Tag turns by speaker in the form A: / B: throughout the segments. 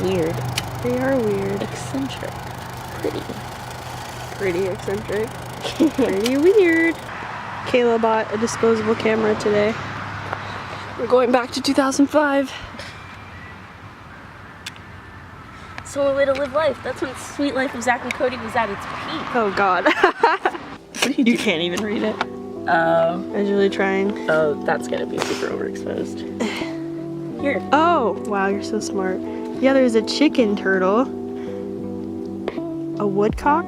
A: Weird.
B: They are weird.
A: Eccentric. Pretty.
B: Pretty eccentric. Pretty weird. Kayla bought a disposable camera today. We're going back to 2005.
A: It's the only way to live life. That's when Sweet Life of Zach and Cody was at its peak.
B: Oh God.
A: You can't even read it.
B: I was really trying.
A: Oh, that's gonna be super overexposed. Here.
B: Oh, wow, you're so smart. Yeah, there's a chicken turtle. A woodcock?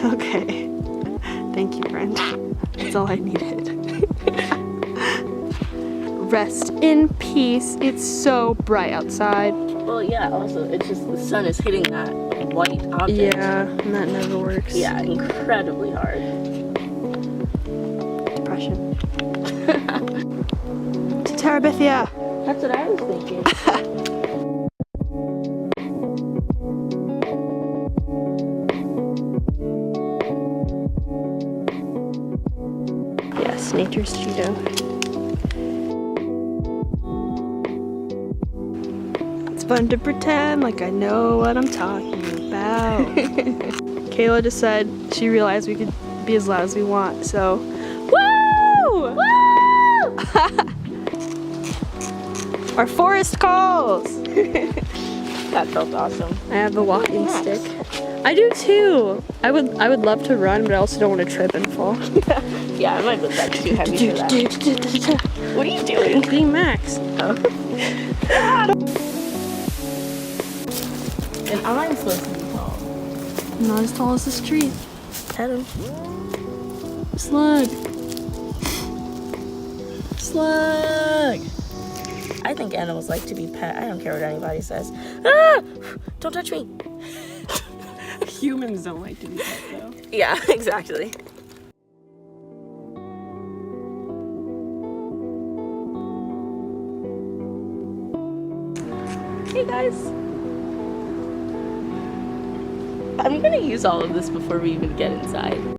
B: Okay. Thank you, friend. That's all I needed. Rest in peace. It's so bright outside.
A: Well, yeah, also, it's just the sun is hitting that white object.
B: Yeah, and that never works.
A: Yeah, incredibly hard.
B: Depression. To Terabithia.
A: That's what I was thinking.
B: Yes, nature's Cheeto. It's fun to pretend like I know what I'm talking about. Kayla just said she realized we could be as loud as we want, so woo! Woo! Our forest calls!
A: That felt awesome.
B: I have a walking stick. I do too. I would love to run, but I also don't want to trip and fall.
A: Yeah, my bag's too heavy for that. What are you doing?
B: Being Max.
A: Oh. And I'm supposed to be tall.
B: Not as tall as this tree.
A: Pet him.
B: Slug.
A: Slug! I think animals like to be pet. I don't care what anybody says. Ah! Don't touch me.
B: Humans don't like to be pet though.
A: Yeah, exactly. Hey guys. I'm gonna use all of this before we even get inside.